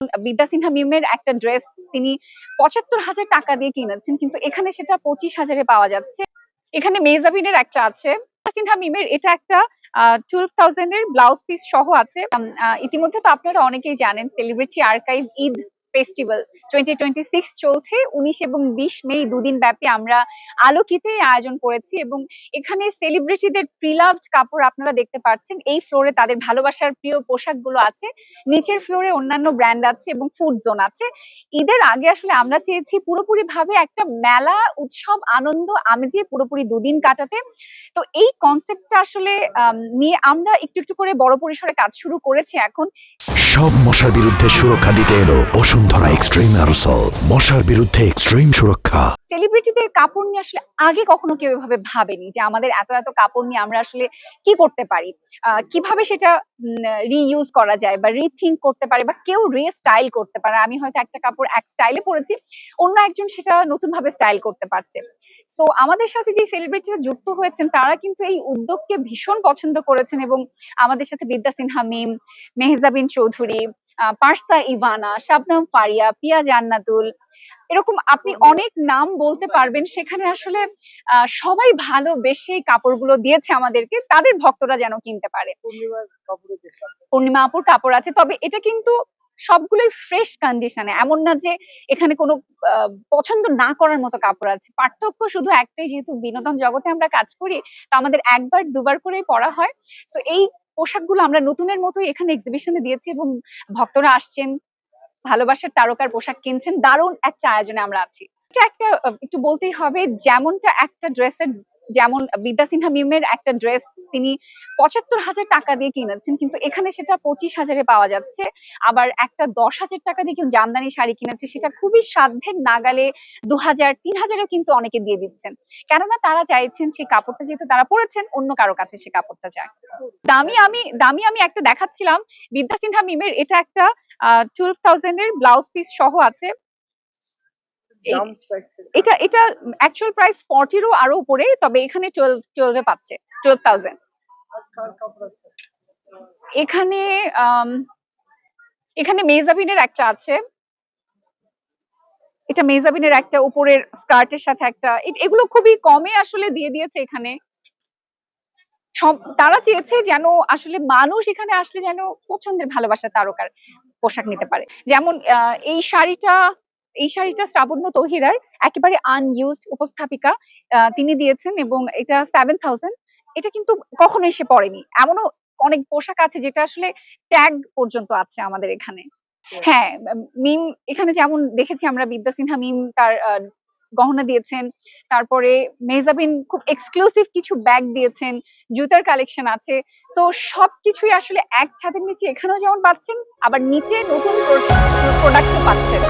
বিদ্যা সিনহা মিমের একটা ড্রেস তিনি ৭৫,০০০ টাকা দিয়ে কিনেছেন, কিন্তু এখানে সেটা ২৫,০০০-এ পাওয়া যাচ্ছে। এখানে মেহজাবিনের একটা আছে, বিদ্যা সিনহা মিমের এটা একটা 12,000 এর ব্লাউজ পিস সহ আছে। ইতিমধ্যে তো আপনারা অনেকেই জানেন সেলিব্রিটি আর্কাইভ ঈদ ফেস্টিভ্যাল 2026 চলছে। ১৯ এবং ২০ মে দুদিন ব্যাপী আমরা আলোকিতে আয়োজন করেছি এবং এখানে সেলিব্রিটিদের প্রিলাভড কাপড় আপনারা দেখতে পাচ্ছেন। এই ফ্লোরে তাদের ভালোবাসার প্রিয় পোশাকগুলো আছে, নিচের ফ্লোরে অন্যান্য ব্র্যান্ড আছে এবং ফুড জোন আছে। ঈদের আগে আসলে আমরা চেয়েছি পুরোপুরি ভাবে একটা মেলা, উৎসব, আনন্দ, আমেজে পুরোপুরি দুদিন কাটাতে। তো এই কনসেপ্টটা আসলে নিয়ে আমরা একটু একটু করে বড় পরিসরে কাজ শুরু করেছি এখন। সব মশার বিরুদ্ধে সুরক্ষা দিতে এলো বসুন্ধরা এক্সট্রিম অ্যারোসল, মশার বিরুদ্ধে এক্সট্রিম সুরক্ষা। সেলিব্রিটিদের কাপড় নিয়ে আসলে আগে কখনো কেউ এভাবে ভাবেনি যে আমাদের এত এত কাপড় নিয়ে আমরা আসলে কি করতে পারি, কিভাবে সেটা রিইউজ করা যায় বা রিথিঙ্ক করতে পারে বা কেউ রিস্টাইল করতে পারে। আমি হয়তো একটা কাপড় এক স্টাইলে পরেছি, অন্য একজন সেটা নতুন ভাবে স্টাইল করতে পারছে। সো আমাদের সাথে যে সেলিব্রিটিরা যুক্ত হয়েছেন তারা কিন্তু এই উদ্যোগকে ভীষণ পছন্দ করেছেন এবং আমাদের সাথে বিদ্যা সিনহা মিম, মেহজাবিন চৌধুরী, পারসা ইভানা, শাবনাম ফারিয়া, পিয়া জান্নাতুল, এরকম আপনি অনেক নাম বলতে পারবেন। সেখানে আসলে সবাই ভালোবেসে কাপড়গুলো দিয়েছে আমাদেরকে, তাদের ভক্তরা যেন কিনতে পারে। পূর্ণিমা আপুর কাপড় আছে, তবে এটা কিন্তু সবগুলোই ফ্রেশ কন্ডিশনে, এমন না যে এখানে কোনো পছন্দ না করার মতো কাপড় আছে। পার্থক্য শুধু একটাই, যেহেতু বিনোদন জগতে আমরা কাজ করি তো আমাদের একবার দুবার করেই পরা হয়। তো এই পোশাকগুলো আমরা নতুনের মতোই এখানে এক্সিবিশনে দিয়েছি এবং ভক্তরা আসছেন, ভালোবাসার তারকার পোশাক কিনছেন। দারুণ একটা আয়োজনে আমরা আছি। এটা একটা একটু বলতেই হবে, যেমনটা একটা ড্রেসের, যেমন বিদ্যা সিনহা মিমের একটা ড্রেস তিনি ৭৫,০০০ টাকা দিয়ে কিনেছেন, কিন্তু এখানে সেটা ২৫,০০০-এ পাওয়া যাচ্ছে। আবার একটা ১০,০০০ টাকা দিয়ে কেউ জামদানি শাড়ি কিনেছে, সেটা খুবই সাধ্যের নাগালে ২,০০০, ৩,০০০-এও কিন্তু অনেকে দিয়ে দিচ্ছেন। কেননা তারা চাইছেন সেই কাপড়টা যেহেতু তারা পরেছেন, অন্য কারো কাছে সে কাপড়টা যায়। দামি আমি একটা দেখাচ্ছিলাম, বিদ্যা সিনহা মিমের এটা একটা 12,000 এর ব্লাউজ পিস সহ আছে। এটা অ্যাকচুয়াল প্রাইস 40 এরও আরো উপরে, তবে এখানে 12 এ পাচ্ছে 12,000। এখানে এখানে মেহজাবিনের একটা আছে, এটা মেহজাবিনের একটা উপরের স্কার্টের সাথে একটা, এগুলো খুবই কমে আসলে দিয়ে দিয়েছে এখানে। তারা চেয়েছে যেন আসলে মানুষ এখানে আসলে যেন পছন্দের ভালোবাসার তারকার পোশাক নিতে পারে। যেমন এই শাড়িটা শ্রাবণ্য তৌহিদার, একেবারে আনইউজড উপস্থাপিকা, তিনি দিয়েছেন এবং এটা 7,000। এটা কিন্তু কখনোই সে পরেনি। এমনও অনেক পোশাক আছে যেটা আসলে ট্যাগ পর্যন্ত আছে আমাদের এখানে। হ্যাঁ, মিম এখানে যেমন দেখেছি আমরা, বিদ্যা সিনহা মিম তার গহনা দিয়েছেন, তারপরে মেহজাবিন খুব এক্সক্লুসিভ কিছু ব্যাগ দিয়েছেন, জুতার কালেকশন আছে। সো সবকিছুই আসলে এক ছাদের নিচে এখানেও যেমন পাচ্ছেন, আবার নিচে নতুন প্রোডাক্টও পাচ্ছেন।